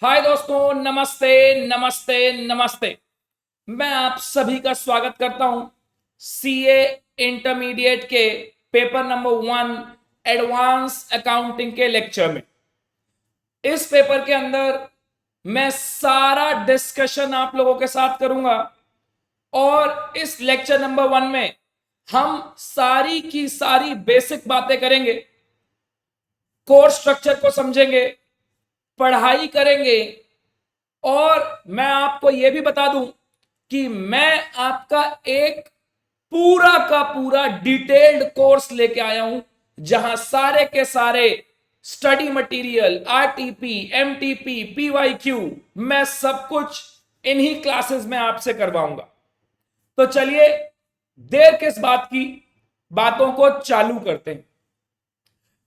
हाय दोस्तों, नमस्ते नमस्ते नमस्ते। मैं आप सभी का स्वागत करता हूं सीए इंटरमीडिएट के पेपर नंबर 1 एडवांस अकाउंटिंग के लेक्चर में। इस पेपर के अंदर मैं सारा डिस्कशन आप लोगों के साथ करूंगा और इस लेक्चर नंबर 1 में हम सारी की सारी बेसिक बातें करेंगे, कोर्स स्ट्रक्चर को समझेंगे, पढ़ाई करेंगे। और मैं आपको यह भी बता दूं कि मैं आपका एक पूरा का पूरा डिटेल्ड कोर्स लेके आया हूं, जहां सारे के सारे study material, RTP, MTP, PYQ, मैं सब कुछ इन्हीं क्लासेस में आपसे करवाऊंगा। तो चलिए, देर किस बात की, बातों को चालू करते हैं।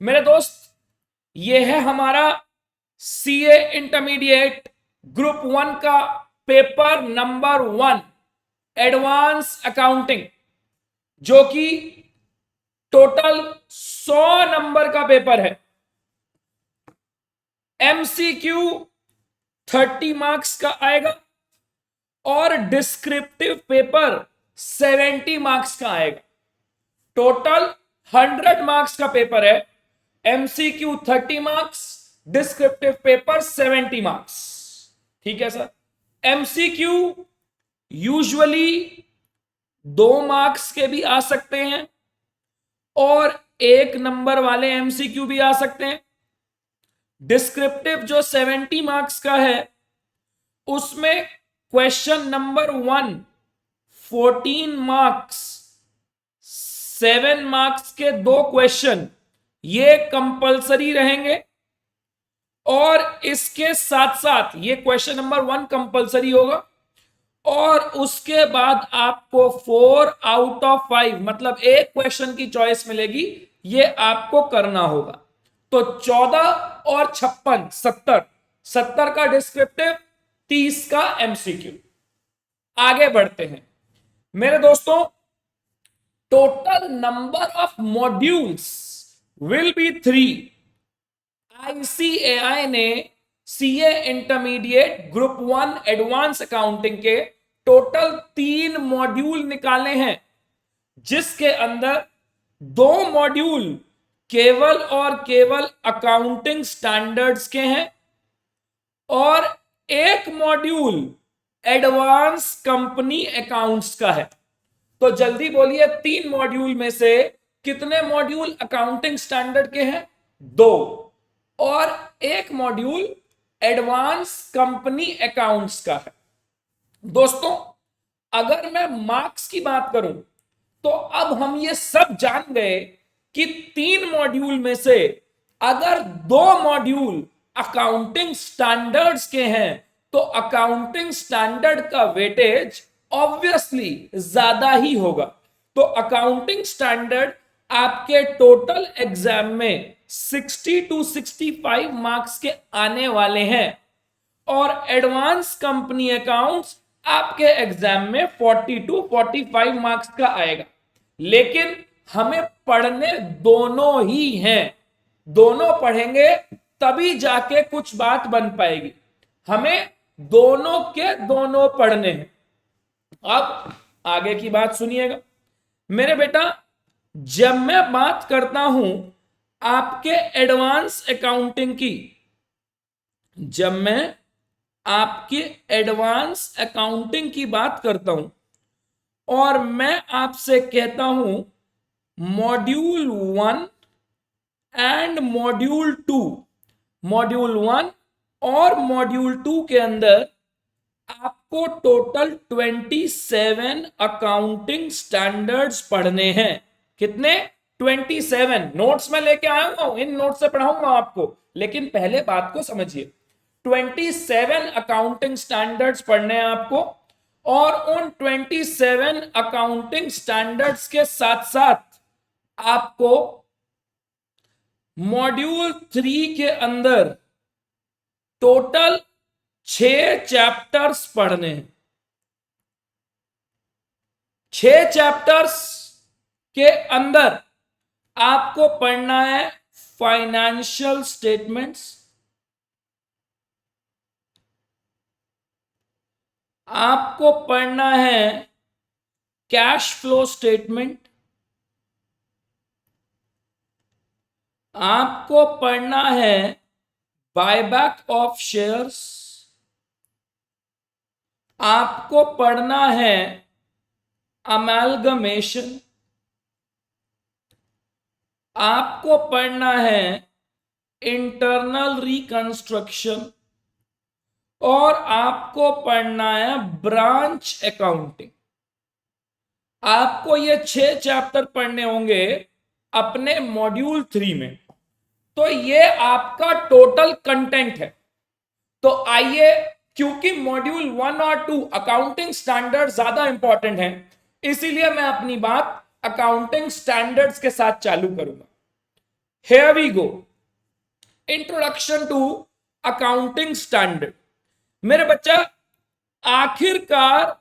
मेरे दोस्त, यह है हमारा सीए इंटरमीडिएट ग्रुप 1 का पेपर नंबर 1 एडवांस अकाउंटिंग, जो कि टोटल 100 नंबर का पेपर है। एमसीक्यू 30 मार्क्स का आएगा और डिस्क्रिप्टिव पेपर 70 मार्क्स का आएगा। टोटल 100 मार्क्स का पेपर है। MCQ 30 marks, descriptive paper 70 marks. ठीक है सर। एमसीक्यू यूजुअली 2 मार्क्स के भी आ सकते हैं और 1 नंबर वाले एमसीक्यू भी आ सकते हैं। डिस्क्रिप्टिव जो 70 मार्क्स का है, उसमें क्वेश्चन नंबर 1 14 मार्क्स, 7 मार्क्स के 2 क्वेश्चन ये कंपलसरी रहेंगे। और इसके साथ साथ ये क्वेश्चन नंबर 1 कंपलसरी होगा और उसके बाद आपको 4 आउट ऑफ 5 मतलब एक क्वेश्चन की चॉइस मिलेगी, ये आपको करना होगा। तो 14 और 56 70, 70 का डिस्क्रिप्टिव, 30 का एमसीक्यू। आगे बढ़ते हैं मेरे दोस्तों। Total number of modules will be 3। ICAI ने CA intermediate group 1 advance accounting के टोटल 3 मॉड्यूल निकाले हैं, जिसके अंदर 2 मॉड्यूल केवल और केवल अकाउंटिंग स्टैंडर्ड्स के हैं और एक मॉड्यूल एडवांस कंपनी अकाउंट्स का है। तो जल्दी बोलिए, 3 मॉड्यूल में से कितने मॉड्यूल अकाउंटिंग स्टैंडर्ड के हैं? 2। और एक मॉड्यूल एडवांस कंपनी अकाउंट्स का है। दोस्तों, अगर मैं मार्क्स की बात करूं तो अब हम ये सब जान गए कि 3 मॉड्यूल में से अगर 2 मॉड्यूल अकाउंटिंग स्टैंडर्ड्स के हैं तो अकाउंटिंग स्टैंडर्ड का वेटेज ऑब्वियसली ज्यादा ही होगा। तो अकाउंटिंग स्टैंडर्ड आपके टोटल एग्जाम में 60 to 65 मार्क्स के आने वाले हैं और एडवांस कंपनी अकाउंट्स आपके एग्जाम में 40 to 45 मार्क्स का आएगा। लेकिन हमें पढ़ने दोनों ही हैं, दोनों पढ़ेंगे तभी जाके कुछ बात बन पाएगी। हमें दोनों के दोनों पढ़ने हैं। अब आगे की बात सुनिएगा मेरे बेटा। जब मैं बात करता हूं आपके एडवांस अकाउंटिंग की, जब मैं आपके एडवांस अकाउंटिंग की बात करता हूं और मैं आपसे कहता हूं मॉड्यूल 1 एंड मॉड्यूल 1 और मॉड्यूल 2 के अंदर आपको टोटल 27 अकाउंटिंग स्टैंडर्ड्स पढ़ने हैं। कितने? 27। नोट्स में लेके आया हूं, इन नोट्स से पढ़ाऊंगा आपको, लेकिन पहले बात को समझिए। 27 अकाउंटिंग स्टैंडर्ड्स पढ़ने हैं आपको और उन 27 अकाउंटिंग स्टैंडर्ड्स के साथ साथ आपको मॉड्यूल 3 के अंदर टोटल 6 चैप्टर्स पढ़ने हैं। 6 चैप्टर्स के अंदर आपको पढ़ना है फाइनेंशियल स्टेटमेंट्स, आपको पढ़ना है कैश फ्लो स्टेटमेंट, आपको पढ़ना है बायबैक ऑफ शेयर्स, आपको पढ़ना है अमेलगमेशन, आपको पढ़ना है इंटरनल रिकंस्ट्रक्शन और आपको पढ़ना है ब्रांच अकाउंटिंग। आपको ये 6 चैप्टर पढ़ने होंगे अपने मॉड्यूल 3 में। तो ये आपका टोटल कंटेंट है। तो आइए, क्योंकि मॉड्यूल 1 और 2 अकाउंटिंग स्टैंडर्ड ज्यादा इंपॉर्टेंट है, इसीलिए मैं अपनी बात अकाउंटिंग स्टैंडर्ड्स के साथ चालू करूंगा। Here we go, introduction to accounting standard. मेरे बच्चा, आखिरकार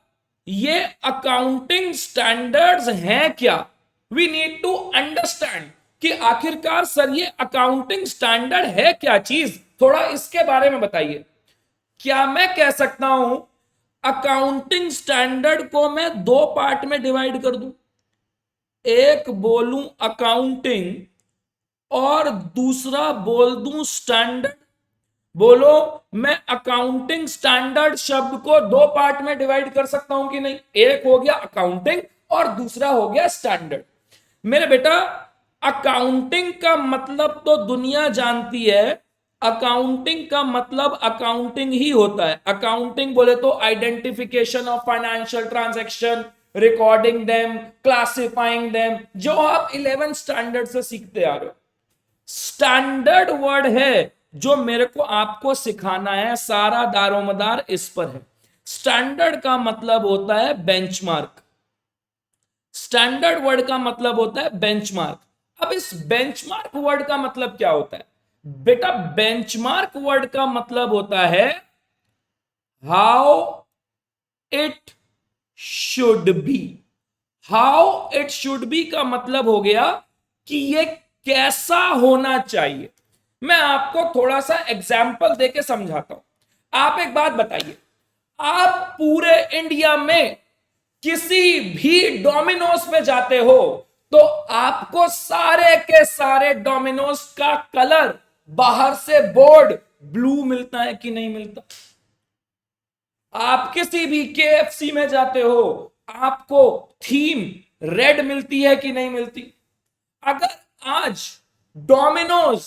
ये अकाउंटिंग स्टैंडर्ड्स हैं क्या? वी नीड टू अंडरस्टैंड कि आखिरकार सर ये अकाउंटिंग स्टैंडर्ड है क्या चीज, थोड़ा इसके बारे में बताइए। क्या मैं कह सकता हूं अकाउंटिंग स्टैंडर्ड को मैं 2 पार्ट में डिवाइड कर दूं, एक बोलूं अकाउंटिंग और दूसरा बोल दूं स्टैंडर्ड? बोलो, मैं अकाउंटिंग स्टैंडर्ड शब्द को 2 पार्ट में डिवाइड कर सकता हूं कि नहीं? एक हो गया अकाउंटिंग और दूसरा हो गया स्टैंडर्ड। मेरे बेटा, अकाउंटिंग का मतलब तो दुनिया जानती है, अकाउंटिंग का मतलब अकाउंटिंग ही होता है। अकाउंटिंग बोले तो identification of financial transaction, recording them, classifying them, जो आप 11 स्टैंडर्ड से सीखते आ रहे हो। स्टैंडर्ड वर्ड है जो मेरे को आपको सिखाना है, सारा दारोमदार इस पर है। स्टैंडर्ड का मतलब होता है बेंचमार्क। स्टैंडर्ड वर्ड का मतलब होता है बेंचमार्क। अब इस बेंचमार्क वर्ड का मतलब क्या होता है बेटा? बेंचमार्क वर्ड का मतलब होता है how it should be. How it should be का मतलब हो गया कि ये कैसा होना चाहिए। मैं आपको थोड़ा सा एग्जाम्पल देके समझाता हूं। आप एक बात बताइए, आप पूरे इंडिया में किसी भी डोमिनोज पे जाते हो तो आपको सारे के सारे डोमिनोज का कलर, बाहर से बोर्ड ब्लू मिलता है कि नहीं मिलता? आप किसी भी केएफसी में जाते हो, आपको थीम रेड मिलती है कि नहीं मिलती? अगर आज डोमिनोज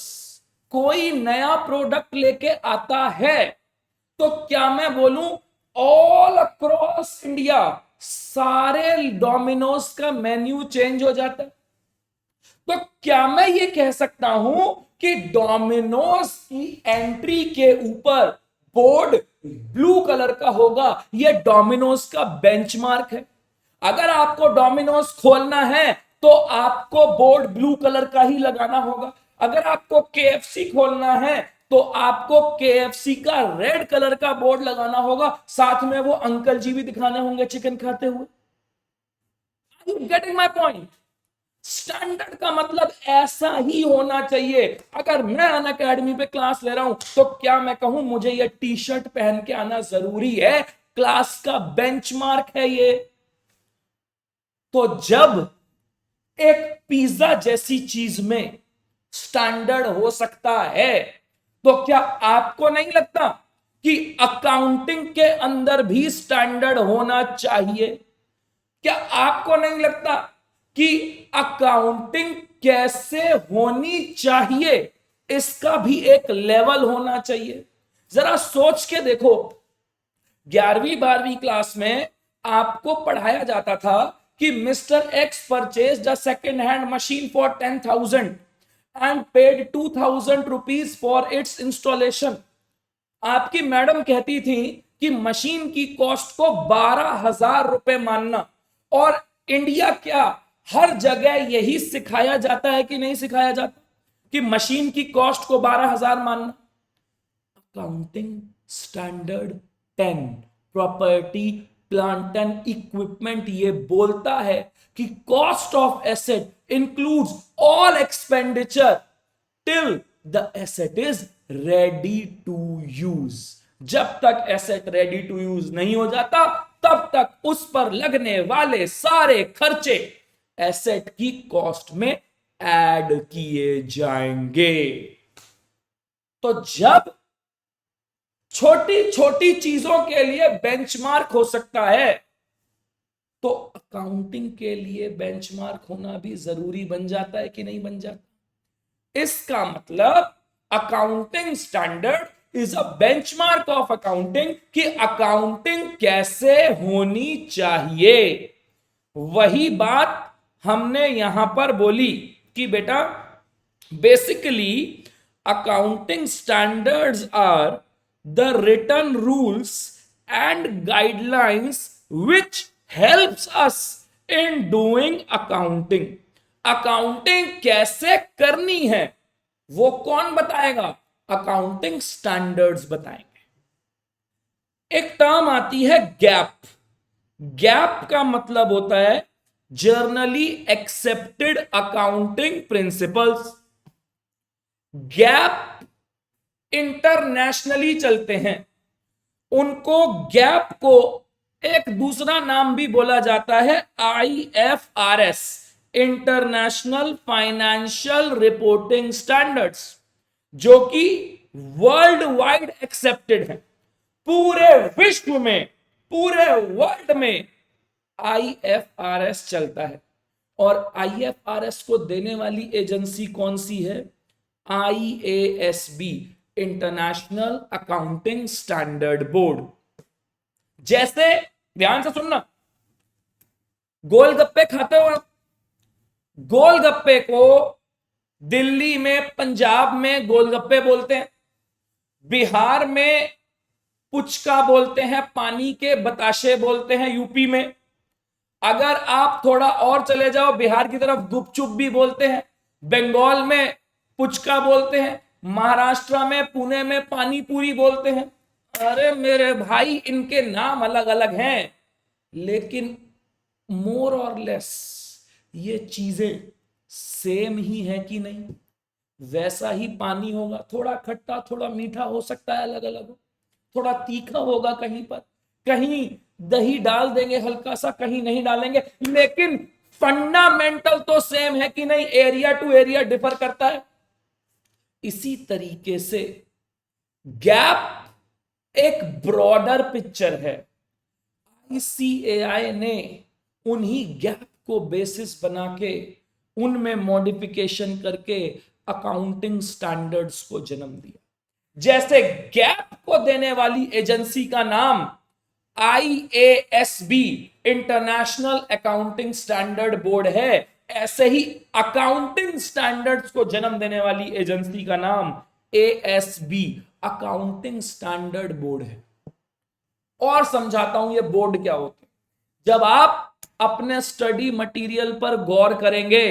कोई नया प्रोडक्ट लेके आता है तो क्या मैं बोलूं ऑल अक्रॉस इंडिया सारे डोमिनोज का मेन्यू चेंज हो जाता है? तो क्या मैं ये कह सकता हूं कि डोमिनोज की एंट्री के ऊपर बोर्ड ब्लू कलर का होगा, ये डोमिनोज का बेंचमार्क है? अगर आपको डोमिनोज खोलना है तो आपको बोर्ड ब्लू कलर का ही लगाना होगा। अगर आपको केएफसी खोलना है तो आपको केएफसी का रेड कलर का बोर्ड लगाना होगा, साथ में वो अंकल जी भी दिखाने होंगे चिकन खाते हुए। Are you getting my point? Standard का मतलब ऐसा ही होना चाहिए। अगर मैं अनअकैडमी पे क्लास ले रहा हूं तो क्या मैं कहूं मुझे ये टी शर्ट पहन के आना जरूरी है? क्लास का बेंचमार्क है ये। तो जब एक पिज्जा जैसी चीज में स्टैंडर्ड हो सकता है, तो क्या आपको नहीं लगता कि अकाउंटिंग के अंदर भी स्टैंडर्ड होना चाहिए? क्या आपको नहीं लगता कि अकाउंटिंग कैसे होनी चाहिए इसका भी एक लेवल होना चाहिए? जरा सोच के देखो, 11वीं 12वीं क्लास में आपको पढ़ाया जाता था कि mister x purchase a second hand machine for 10,000 and paid 2,000 rupees for its installation. आपकी मैडम कहती थी कि मशीन की कॉस्ट को 12,000 रुपए मानना। और इंडिया क्या, हर जगह यही सिखाया जाता है कि नहीं सिखाया जाता कि मशीन की कॉस्ट को 12,000 मानना? Accounting standard 10 property plant and equipment ये बोलता है कि cost of asset includes all expenditure till the asset is ready to use. जब तक एसेट रेडी टू यूज नहीं हो जाता तब तक उस पर लगने वाले सारे खर्चे एसेट की कॉस्ट में ऐड किए जाएंगे। तो जब छोटी छोटी चीजों के लिए बेंचमार्क हो सकता है तो अकाउंटिंग के लिए बेंचमार्क होना भी जरूरी बन जाता है कि नहीं बन जाता। इसका मतलब accounting standard is a benchmark of accounting कि अकाउंटिंग कैसे होनी चाहिए। वही बात हमने यहां पर बोली कि बेटा basically accounting standards are the written rules and guidelines which helps us in doing accounting. Accounting कैसे करनी है वो कौन बताएगा? अकाउंटिंग स्टैंडर्ड्स बताएंगे। एक टर्म आती है गैप। गैप का मतलब होता है generally accepted accounting principles. Gap internationally चलते हैं, उनको गैप को एक दूसरा नाम भी बोला जाता है IFRS, international financial reporting standards, जो कि वर्ल्ड वाइड एक्सेप्टेड है। पूरे विश्व में, पूरे वर्ल्ड में IFRS चलता है। और IFRS को देने वाली एजेंसी कौन सी है? IASB, international accounting standard board. जैसे ध्यान से सुनना, गोलगप्पे खाते हो आप? गोलगप्पे को दिल्ली में, पंजाब में गोलगप्पे बोलते हैं, बिहार में पुचका बोलते हैं, पानी के बताशे बोलते हैं यूपी में। अगर आप थोड़ा और चले जाओ बिहार की तरफ, गुपचुप भी बोलते हैं, बंगाल में पुचका बोलते हैं, महाराष्ट्र में, पुणे में पानी पूरी बोलते हैं। अरे मेरे भाई, इनके नाम अलग अलग हैं लेकिन मोर और लेस ये चीजें सेम ही है कि नहीं? वैसा ही पानी होगा, थोड़ा खट्टा थोड़ा मीठा हो सकता है, अलग अलग हो, थोड़ा तीखा होगा कहीं पर, कहीं दही डाल देंगे हल्का सा, कहीं नहीं डालेंगे, लेकिन फंडामेंटल तो सेम है कि नहीं? एरिया टू एरिया डिफर करता है। इसी तरीके से गैप एक ब्रॉडर पिक्चर है। ICAI ने उन्हीं गैप को बेसिस बना के उनमें मॉडिफिकेशन करके अकाउंटिंग स्टैंडर्ड्स को जन्म दिया। जैसे गैप को देने वाली एजेंसी का नाम IASB, international accounting standard board है, ऐसे ही अकाउंटिंग स्टैंडर्ड्स को जन्म देने वाली एजेंसी का नाम ASB, अकाउंटिंग स्टैंडर्ड बोर्ड है। और समझाता हूं ये बोर्ड क्या होते हैं। जब आप अपने स्टडी मटेरियल पर गौर करेंगे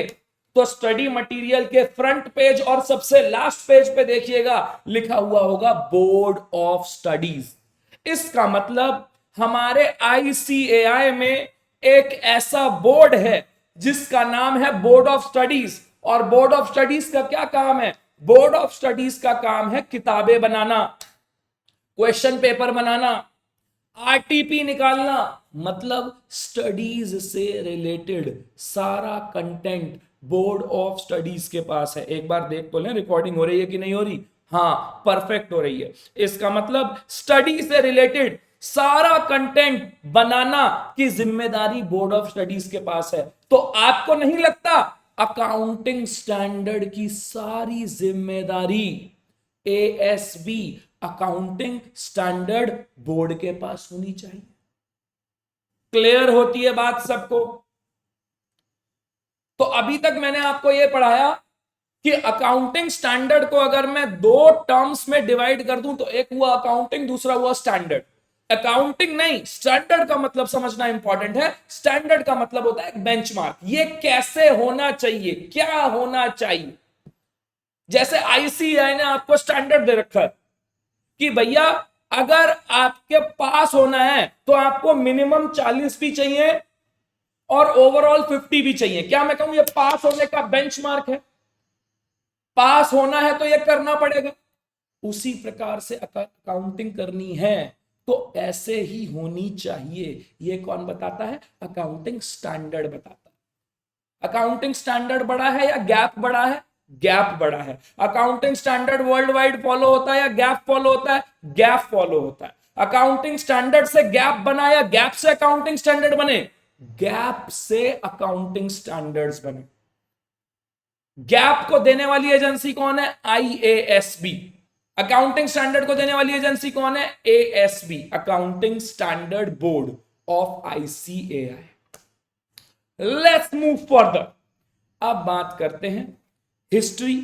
तो स्टडी मटेरियल के फ्रंट पेज और सबसे लास्ट पेज पे देखिएगा लिखा हुआ होगा बोर्ड ऑफ स्टडीज। इसका मतलब हमारे ICAI में एक ऐसा बोर्ड है जिसका नाम है बोर्ड ऑफ स्टडीज। और बोर्ड ऑफ स्टडीज का क्या काम है? बोर्ड ऑफ स्टडीज का काम है किताबें बनाना, क्वेश्चन पेपर बनाना, RTP निकालना, मतलब स्टडीज से रिलेटेड सारा कंटेंट बोर्ड ऑफ स्टडीज के पास है। एक बार देख तो लें रिकॉर्डिंग हो रही है कि नहीं हो रही? हाँ, परफेक्ट हो रही है। इसका मतलब स्टडी से रिलेटेड सारा कंटेंट बनाना की जिम्मेदारी बोर्ड ऑफ स्टडीज के पास है। तो आपको नहीं लगता अकाउंटिंग स्टैंडर्ड की सारी जिम्मेदारी ASB, अकाउंटिंग स्टैंडर्ड बोर्ड के पास होनी चाहिए? क्लियर होती है बात सबको? तो अभी तक मैंने आपको यह पढ़ाया कि अकाउंटिंग स्टैंडर्ड को अगर मैं दो टर्म्स में डिवाइड कर दूं तो एक हुआ अकाउंटिंग, दूसरा हुआ स्टैंडर्ड। अकाउंटिंग नहीं, स्टैंडर्ड का मतलब समझना इंपॉर्टेंट है। स्टैंडर्ड का मतलब होता है बेंचमार्क, ये कैसे होना चाहिए, क्या होना चाहिए। जैसे ICAI ने आपको स्टैंडर्ड दे रखा है कि भैया अगर आपके पास होना है तो आपको मिनिमम 40 भी चाहिए और ओवरऑल 50 भी चाहिए। क्या मैं कहूं ये पास होने का बेंचमार्क है? पास होना है तो ये करना पड़ेगा। उसी प्रकार से अकाउंटिंग करनी है तो ऐसे ही होनी चाहिए। ये कौन बताता है? अकाउंटिंग स्टैंडर्ड बताता है। अकाउंटिंग स्टैंडर्ड बड़ा है या गैप बड़ा है? गैप बड़ा है। Accounting standard world wide follow होता है या गैप फॉलो होता है? गैप फॉलो होता है। अकाउंटिंग स्टैंडर्ड से गैप बना या गैप से अकाउंटिंग स्टैंडर्ड बने? गैप से अकाउंटिंग स्टैंडर्ड्स बने। गैप को देने वाली एजेंसी कौन है? आईएएसबी। अकाउंटिंग स्टैंडर्ड को देने वाली एजेंसी कौन है? ASB, accounting standard board of ICAI. Let's move further. अब बात करते हैं history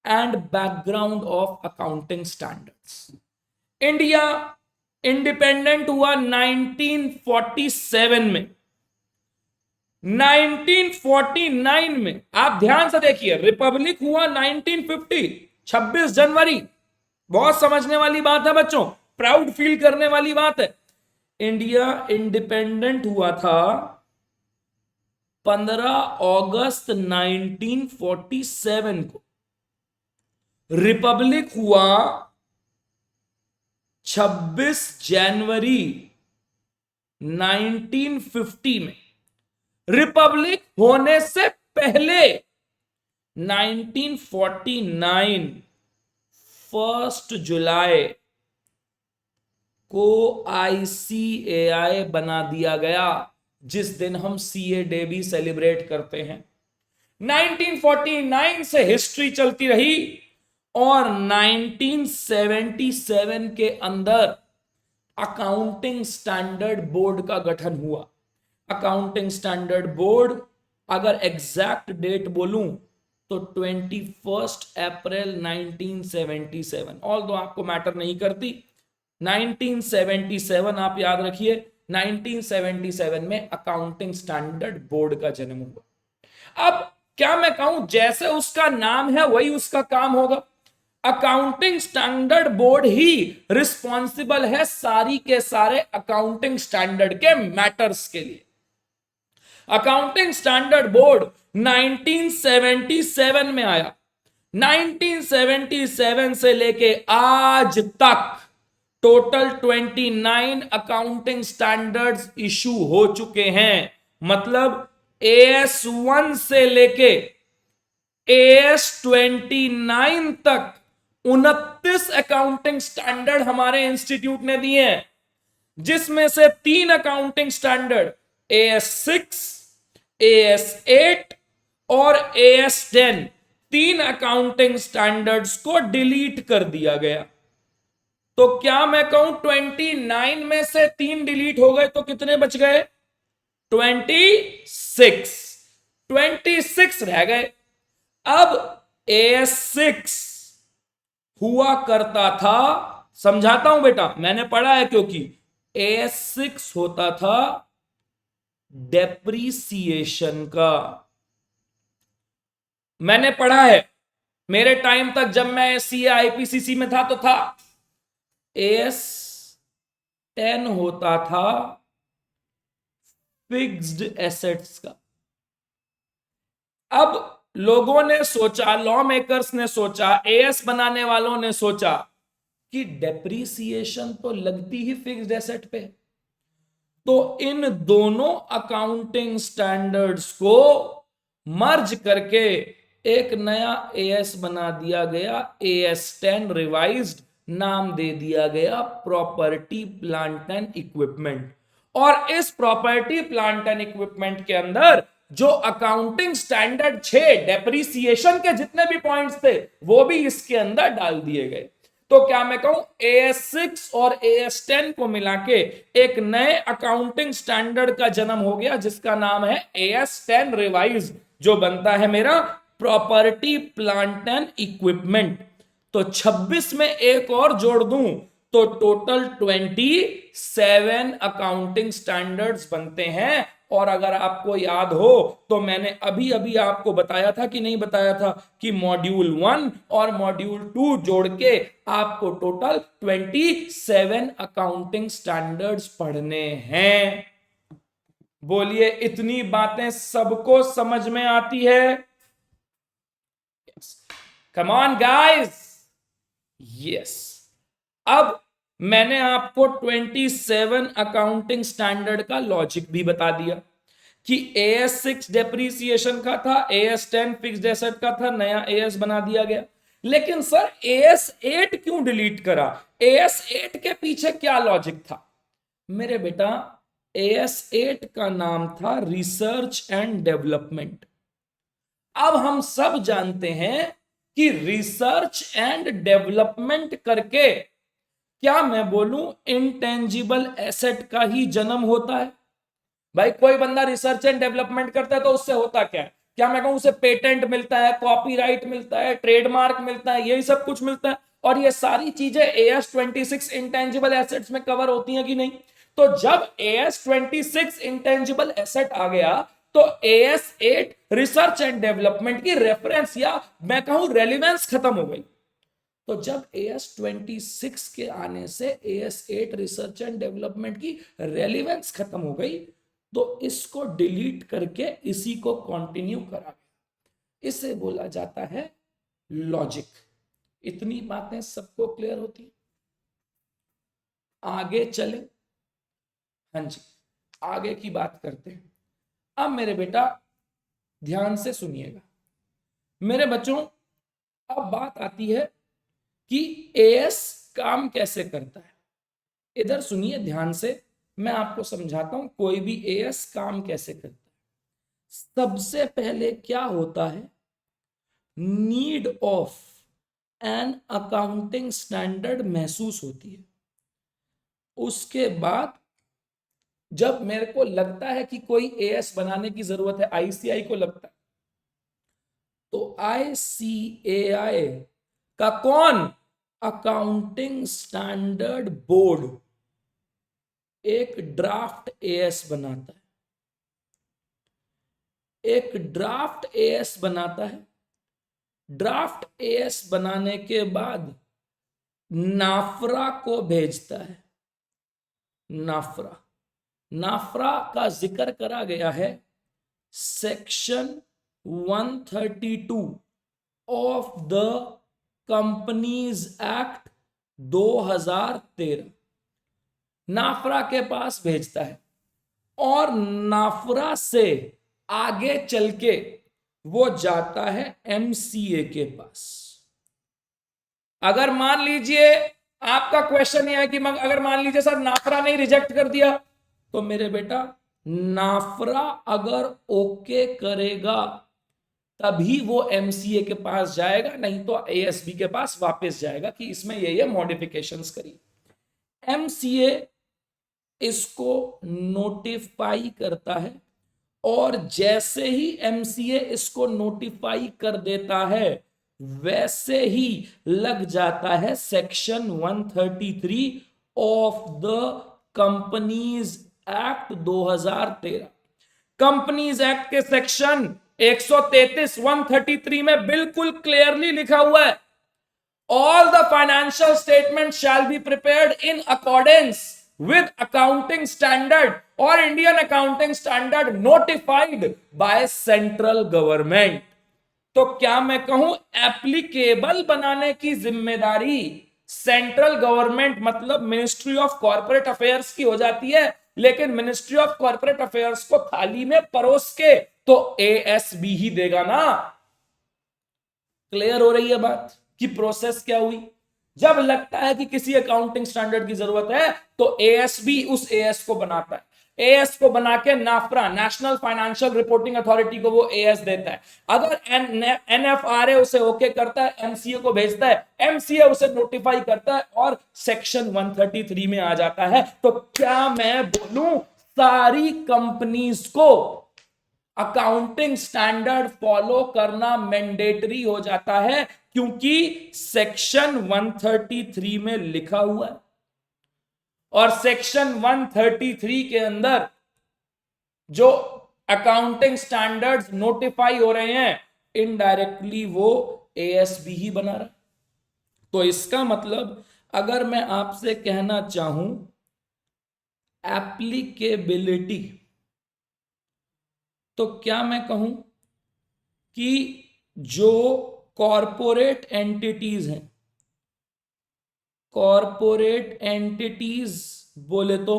and background of accounting standards. India independent हुआ 1947 में। 1949 में आप ध्यान से देखिए, रिपब्लिक हुआ 1950, 26 जनवरी। बहुत समझने वाली बात है बच्चों, प्राउड फील करने वाली बात है। इंडिया इंडिपेंडेंट हुआ था 15 अगस्त 1947 को। रिपब्लिक हुआ 26 जनवरी 1950 में। रिपब्लिक होने से पहले 1949 1 जुलाई को आईसीएआई बना दिया गया, जिस दिन हम सीए डे भी सेलिब्रेट करते हैं। 1949 से हिस्ट्री चलती रही और 1977 के अंदर अकाउंटिंग स्टैंडर्ड बोर्ड का गठन हुआ। अकाउंटिंग स्टैंडर्ड बोर्ड, अगर एग्जैक्ट डेट बोलूं तो 21 अप्रैल 1977, ऑल दो आपको मैटर नहीं करती, 1977 आप याद रखिए। 1977 में अकाउंटिंग स्टैंडर्ड बोर्ड का जन्म हुआ। अब क्या मैं कहूं, जैसे उसका नाम है वही उसका काम होगा। अकाउंटिंग स्टैंडर्ड बोर्ड ही रिस्पॉन्सिबल है सारी के सारे अकाउंटिंग स्टैंडर्ड के मैटर्स के लिए। अकाउंटिंग स्टैंडर्ड बोर्ड 1977 में आया। 1977 से लेके आज तक टोटल 29 अकाउंटिंग स्टैंडर्ड्स इशू हो चुके हैं। मतलब AS1 से लेके AS29 तक 29 अकाउंटिंग स्टैंडर्ड हमारे इंस्टीट्यूट ने दिए हैं, जिसमें से 3 अकाउंटिंग स्टैंडर्ड AS6, AS8 और AS10, 3 अकाउंटिंग स्टैंडर्ड्स को डिलीट कर दिया गया। तो क्या मैं कहूं 29 में से 3 डिलीट हो गए तो कितने बच गए? 26 रह गए। अब AS6 हुआ करता था, समझाता हूं बेटा, मैंने पढ़ा है, क्योंकि AS6 होता था डेप्रीसिएशन का। मैंने पढ़ा है, मेरे टाइम तक जब मैं सीए आईपीसीसी में था तो था। AS10 होता था फिक्स्ड एसेट्स का। अब लोगों ने सोचा, लॉ मेकर्स ने सोचा, एएस बनाने वालों ने सोचा कि डेप्रीसिएशन तो लगती ही फिक्स्ड एसेट पे, तो इन दोनों अकाउंटिंग स्टैंडर्ड्स को मर्ज करके एक नया एएस बना दिया गया, AS10 रिवाइज्ड, नाम दे दिया गया प्रॉपर्टी प्लांट एंड इक्विपमेंट। और इस प्रॉपर्टी प्लांट एंड इक्विपमेंट के अंदर जो अकाउंटिंग स्टैंडर्ड 6 डेप्रीसिएशन के जितने भी पॉइंट्स थे वो भी इसके अंदर डाल दिए गए। तो क्या मैं कहूं AS6 और AS10 को मिला के एक नए अकाउंटिंग स्टैंडर्ड का जन्म हो गया, जिसका नाम है AS10 रिवाइज, जो बनता है मेरा प्रॉपर्टी प्लांट एंड इक्विपमेंट। तो 26 में एक और जोड़ दूं तो टोटल 27 अकाउंटिंग स्टैंडर्ड्स बनते हैं। और अगर आपको याद हो तो मैंने अभी अभी आपको बताया था कि नहीं बताया था कि मॉड्यूल 1 और मॉड्यूल 2 जोड़ के आपको टोटल 27 अकाउंटिंग स्टैंडर्ड्स पढ़ने हैं। बोलिए, इतनी बातें सबको समझ में आती है? Come on guys, yes. अब मैंने आपको 27 अकाउंटिंग स्टैंडर्ड का लॉजिक भी बता दिया कि AS6 डेप्रीसिएशन का था, AS10 फिक्स्ड एसेट का था, नया AS बना दिया गया। लेकिन सर AS8 क्यों डिलीट करा? AS8 के पीछे क्या लॉजिक था मेरे बेटा? AS8 का नाम था रिसर्च एंड डेवलपमेंट। अब हम सब जानते हैं कि रिसर्च एंड डेवलपमेंट करके, क्या मैं बोलूं, इंटेंजिबल एसेट का ही जन्म होता है। भाई कोई बंदा रिसर्च एंड डेवलपमेंट करता है तो उससे होता क्या है? क्या मैं कहूं उसे पेटेंट मिलता है, कॉपीराइट मिलता है, ट्रेडमार्क मिलता है, यही सब कुछ मिलता है। और ये सारी चीजें AS26 इंटेंजिबल एसेट्स में कवर होती हैं कि नहीं? तो जब AS26 इंटेंजिबल एसेट आ गया तो AS8 रिसर्च एंड डेवलपमेंट की रेफरेंस या मैं कहूं रेलिवेंस खत्म हो गई। तो जब AS26 के आने से AS8 रिसर्च एंड डेवलपमेंट की रेलिवेंस खत्म हो गई, तो इसको डिलीट करके इसी को कंटिन्यू करा गया। इसे बोला जाता है लॉजिक। इतनी बातें सबको क्लियर होती? आगे चले? हाँ जी, आगे की बात करते हैं। अब मेरे बेटा ध्यान से सुनिएगा मेरे बच्चों। अब बात आती है कि AS काम कैसे करता है। इधर सुनिए ध्यान से, मैं आपको समझाता हूं कोई भी AS काम कैसे करता है। सबसे पहले क्या होता है, need of an accounting standard महसूस होती है। उसके बाद जब मेरे को लगता है कि कोई AS बनाने की जरूरत है, ICAI को लगता है, तो ICAI का कौन, अकाउंटिंग स्टैंडर्ड बोर्ड, एक ड्राफ्ट AS बनाता है। एक ड्राफ्ट AS बनाता है। ड्राफ्ट AS बनाने के बाद नाफरा को भेजता है। नाफरा, नाफरा का जिक्र करा गया है section 132 of the companies act 2013। नाफरा के पास भेजता है और नाफरा से आगे चल के वो जाता है MCA के पास। अगर मान लीजिए आपका क्वेश्चन यह है कि अगर मान लीजिए सर नाफरा ने रिजेक्ट कर दिया, तो मेरे बेटा नाफरा अगर ओके करेगा तभी वो MCA के पास जाएगा, नहीं तो ASB के पास वापस जाएगा कि इसमें ये मॉडिफिकेशंस करी। MCA इसको नोटिफाई करता है और जैसे ही MCA इसको नोटिफाई कर देता है वैसे ही लग जाता है section 133 of the companies act 2013। Companies act के सेक्शन 133 133 में बिल्कुल क्लियरली लिखा हुआ है, all the financial statements shall be prepared in accordance with accounting standard or Indian accounting standard notified by central government। तो क्या मैं कहूं एप्लीकेबल बनाने की जिम्मेदारी सेंट्रल गवर्नमेंट मतलब मिनिस्ट्री ऑफ कॉर्पोरेट अफेयर्स की हो जाती है, लेकिन मिनिस्ट्री ऑफ कॉर्पोरेट अफेयर्स को थाली में परोस के तो ASB ही देगा ना। क्लियर हो रही है बात कि प्रोसेस क्या हुई? जब लगता है कि किसी अकाउंटिंग स्टैंडर्ड की जरूरत है तो ASB उस AS को बनाता है। AS को बना के नाफरा, नेशनल फाइनेंशियल रिपोर्टिंग अथॉरिटी को वो AS देता है। अगर NFRA उसे ओके करता है, MCA को भेजता है, MCA उसे नोटिफाई करता है और सेक्शन 133 में आ जाता है। तो क्या मैं बोलूं सारी कंपनीज को अकाउंटिंग स्टैंडर्ड फॉलो करना मैंडेटरी हो जाता है क्योंकि सेक्शन 133 में लिखा हुआ है। और सेक्शन 133 के अंदर जो अकाउंटिंग स्टैंडर्ड्स नोटिफाई हो रहे हैं इनडायरेक्टली वो ASB ही बना रहा है। तो इसका मतलब अगर मैं आपसे कहना चाहूं एप्लीकेबिलिटी, तो क्या मैं कहूं कि जो कॉरपोरेट एंटिटीज हैं कॉरपोरेट एंटिटीज बोले तो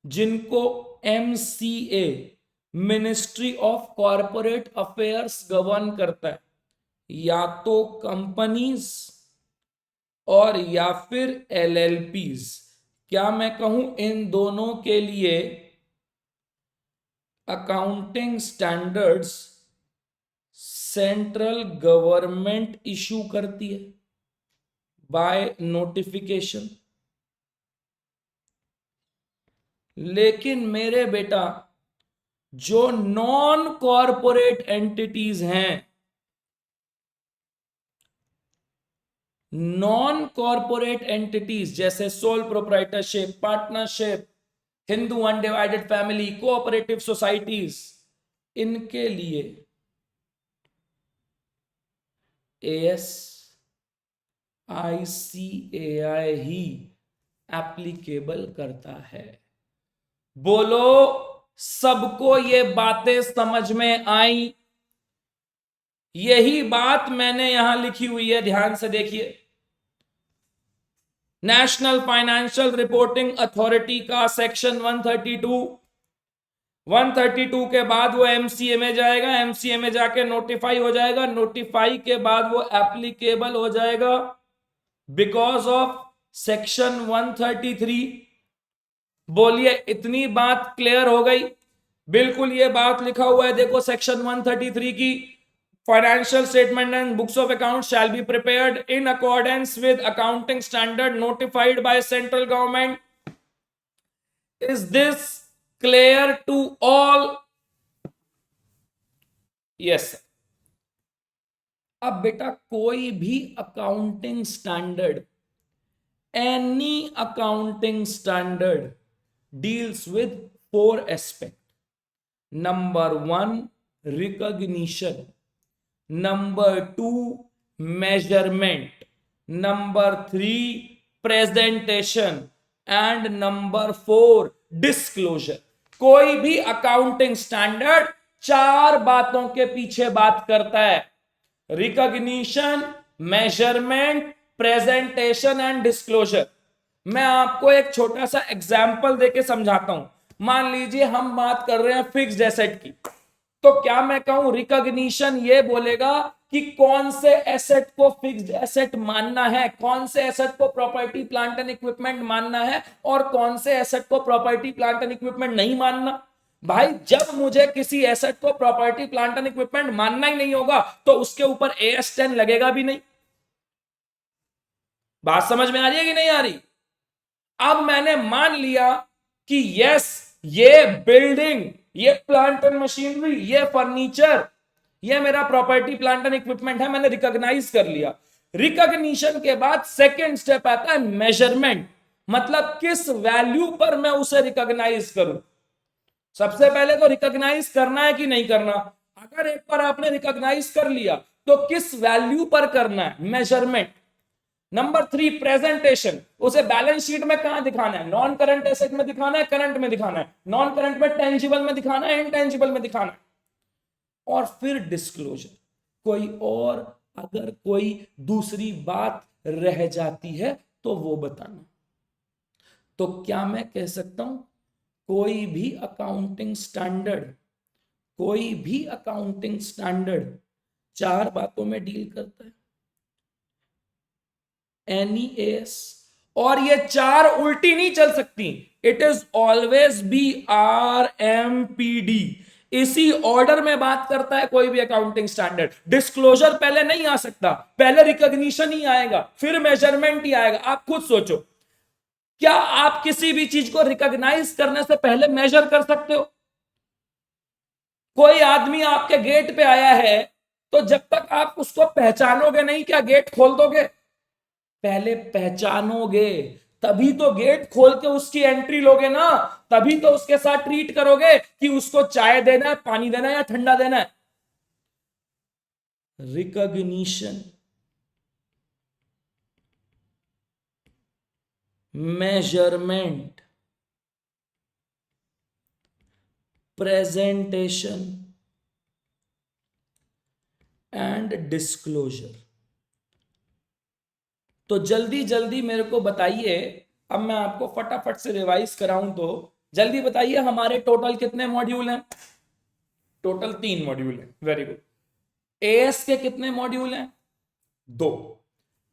जिनको MCA, ministry of corporate affairs govern करता है, या तो कंपनीज और या फिर एलएलपीज। क्या मैं कहूं इन दोनों के लिए accounting standards central government issue करती है बाय नोटिफिकेशन। लेकिन मेरे बेटा जो नॉन कॉरपोरेट एंटिटीज हैं, नॉन कॉरपोरेट एंटिटीज जैसे sole proprietorship, partnership, Hindu undivided family, cooperative societies, इनके लिए एएस आईसीएआई ही एप्लीकेबल करता है। बोलो सबको ये बातें समझ में आई? यही बात मैंने यहां लिखी हुई है, ध्यान से देखिए। नेशनल फाइनेंशियल रिपोर्टिंग अथॉरिटी का सेक्शन 132 के बाद वो एमसीए में जाएगा, एमसीए में जाके नोटिफाई हो जाएगा, नोटिफाई के बाद वो एप्लीकेबल हो जाएगा बिकॉज ऑफ सेक्शन 133। बोलिए इतनी बात क्लियर हो गई? बिल्कुल ये बात लिखा हुआ है, देखो सेक्शन 133 की, financial statement and books of accounts shall be prepared in accordance with accounting standard notified by central government. Is this clear to all? Yes. अब बेटा कोई भी accounting standard, any accounting standard deals with 4 aspect. Number 1 recognition, number 2 measurement, number 3 presentation and number 4 disclosure. कोई भी accounting standard 4 बातों के पीछे बात करता है, recognition, measurement, presentation and disclosure. मैं आपको एक छोटा सा एग्जाम्पल देके समझाता हूं। मान लीजिए हम बात कर रहे हैं फिक्स्ड एसेट की, तो क्या मैं कहूं रिकॉग्निशन ये बोलेगा कि कौन से एसेट को फिक्स्ड एसेट मानना है, कौन से एसेट को प्रॉपर्टी प्लांट एंड इक्विपमेंट मानना है और कौन से एसेट को प्रॉपर्टी प्लांट एंड इक्विपमेंट नहीं मानना। भाई जब मुझे किसी एसेट को प्रॉपर्टी प्लांट एंड इक्विपमेंट मानना ही नहीं होगा तो उसके ऊपर AS10 लगेगा भी नहीं। बात समझ में आ रही है कि नहीं आ रही? अब मैंने मान लिया कि यस ये बिल्डिंग, ये प्लांट एंड मशीनरी, ये फर्नीचर, ये मेरा प्रॉपर्टी प्लांट एंड इक्विपमेंट है, मैंने रिकॉग्नाइज कर लिया। रिकॉग्निशन के बाद सेकंड स्टेप आता है मेजरमेंट, मतलब किस वैल्यू पर मैं उसे रिकॉग्नाइज करूं। सबसे पहले तो रिकॉग्नाइज करना है कि नहीं करना। अगर एक बार आपने रिकॉग्नाइज कर लिया तो किस वैल्यू पर करना है, मेजरमेंट। नंबर 3 प्रेजेंटेशन, उसे बैलेंस शीट में कहां दिखाना है, नॉन करंट एसेट में दिखाना है, करंट में दिखाना है, नॉन करंट में टेंजिबल में दिखाना है, इनटेंजिबल में दिखाना है। और फिर डिस्क्लोजर, कोई और अगर कोई दूसरी बात रह जाती है तो वो बताना। तो क्या मैं कह सकता हूं कोई भी अकाउंटिंग स्टैंडर्ड, कोई भी अकाउंटिंग स्टैंडर्ड 4 बातों में डील करता है, NEAS, और ये 4 उल्टी नहीं चल सकती। इट इज ऑलवेज BRMPD, इसी ऑर्डर में बात करता है कोई भी अकाउंटिंग स्टैंडर्ड। डिस्क्लोजर पहले नहीं आ सकता, पहले रिकॉग्निशन ही आएगा, फिर मेजरमेंट ही आएगा। आप खुद सोचो, क्या आप किसी भी चीज को रिकॉग्नाइज करने से पहले मेजर कर सकते हो? कोई आदमी आपके गेट पे आया है तो जब तक आप उसको पहचानोगे नहीं, क्या गेट खोल दोगे? पहले पहचानोगे तभी तो गेट खोल के उसकी एंट्री लोगे ना, तभी तो उसके साथ ट्रीट करोगे कि उसको चाय देना है, पानी देना है या ठंडा देना है। Recognition, measurement, presentation and disclosure. तो जल्दी जल्दी मेरे को बताइए, अब मैं आपको फटाफट से रिवाइज कराऊं तो जल्दी बताइए हमारे टोटल कितने मॉड्यूल हैं। टोटल 3 मॉड्यूल हैं, वेरी गुड। एएस के कितने मॉड्यूल हैं? 2।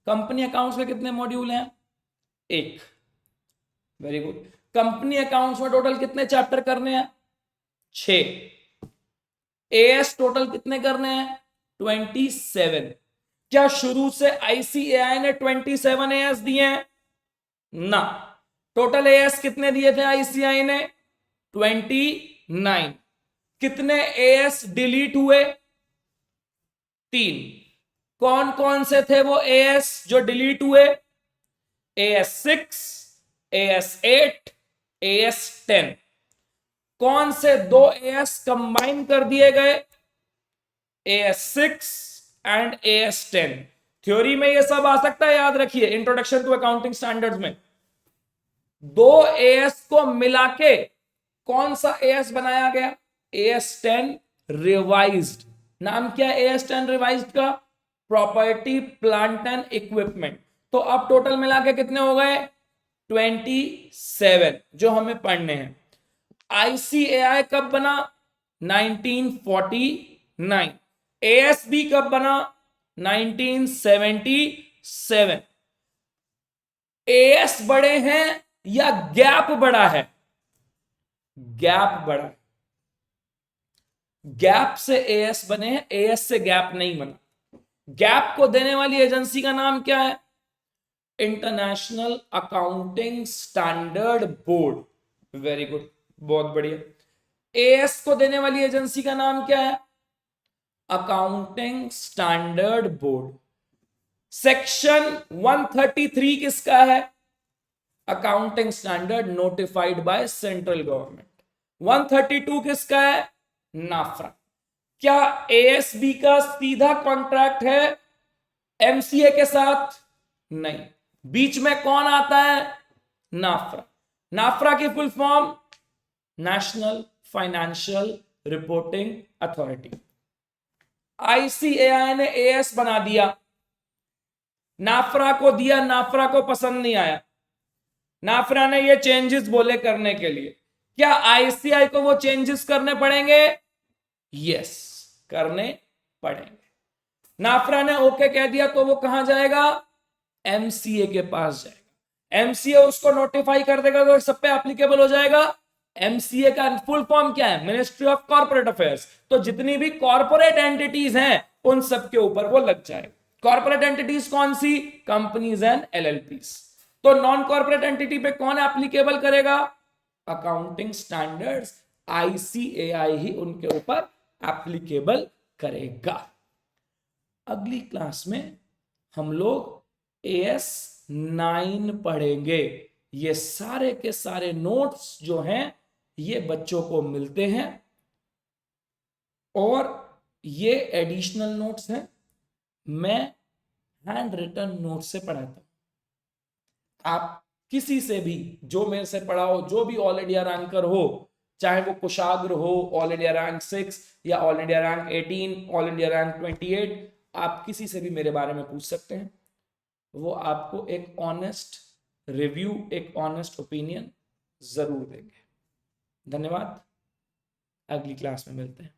कंपनी अकाउंट्स के कितने मॉड्यूल हैं? 1, वेरी गुड। कंपनी अकाउंट्स में टोटल कितने चैप्टर करने हैं? 6। एएस टोटल कितने करने हैं? 27। क्या शुरू से आईसीएआई ने 27 एएस दिए हैं? ना। टोटल एएस कितने दिए थे आईसीएआई ने? 29। कितने एएस डिलीट हुए? 3। कौन कौन से थे वो एएस जो डिलीट हुए? AS6, AS8, AS10। कौन से 2 AS कंबाइन कर दिए गए? AS6 and AS10। थ्योरी में ये सब आ सकता है, याद रखिए, इंट्रोडक्शन टू अकाउंटिंग स्टैंडर्ड्स में 2 AS को मिला के कौन सा AS बनाया गया? AS10 revised. नाम क्या है AS10 रिवाइज्ड का? Property plant and equipment. तो अब टोटल मिला के कितने हो गए? 27 जो हमें पढ़ने हैं। आईसीएआई कब बना? 1949। एएसबी कब बना? 1977। एएस बड़े हैं या गैप बड़ा है? गैप बड़ा है। गैप से एएस बने हैं, एएस से गैप नहीं बना। गैप को देने वाली एजेंसी का नाम क्या है? International accounting standard board. Very good, बहुत बढ़िया। एएस को देने वाली एजेंसी का नाम क्या है? Accounting standard board. सेक्शन 133 किसका है? Accounting standard notified by central government. 132 किसका है? नाफ्रा। क्या एएसबी का सीधा कॉन्ट्रैक्ट है एमसीए के साथ? नहीं। बीच में कौन आता है? नाफ्रा। नाफ्रा की full form national financial reporting authority. ICAI ने एएस बना दिया, नाफ्रा को दिया, नाफ्रा को पसंद नहीं आया, नाफ्रा ने ये चेंजेस बोले करने के लिए। क्या आईसीआई को वो चेंजेस करने पड़ेंगे? यस, करने पड़ेंगे। नाफ्रा ने ओके कह दिया तो वो कहां जाएगा? एमसीए के पास जाएगा। एमसीए उसको नोटिफाई कर देगा तो सब पे एप्लीकेबल हो जाएगा। एमसीए का फुल फॉर्म क्या है? Ministry of corporate affairs. तो जितनी भी कॉर्पोरेट एंटिटीज हैं उन सब के ऊपर वो लग जाएगा। कॉर्पोरेट एंटिटीज कौन सी? Companies and एलएलपीज। तो नॉन कॉर्पोरेट एंटिटी पे कौन एप्लीकेबल करेगा? अकाउंटिंग स्टैंडर्ड्स आईसीएआई ही उनके ऊपर एप्लीकेबल करेगा। अगली क्लास में हम लोग AS9 पढ़ेंगे। ये सारे के सारे नोट्स जो हैं ये बच्चों को मिलते हैं और ये एडिशनल नोट्स हैं। मैं हैंड रिटन नोट से पढ़ाता हूं। आप किसी से भी जो मेरे से पढ़ाओ, जो भी ऑल इंडिया रैंकर हो, चाहे वो कुशाग्र हो, ऑल इंडिया रैंक 6 या all India rank 18, all India rank 28, आप किसी से भी मेरे बारे में पूछ सकते हैं। वो आपको एक ऑनेस्ट रिव्यू, एक ऑनेस्ट ओपिनियन जरूर देंगे। धन्यवाद, अगली क्लास में मिलते हैं।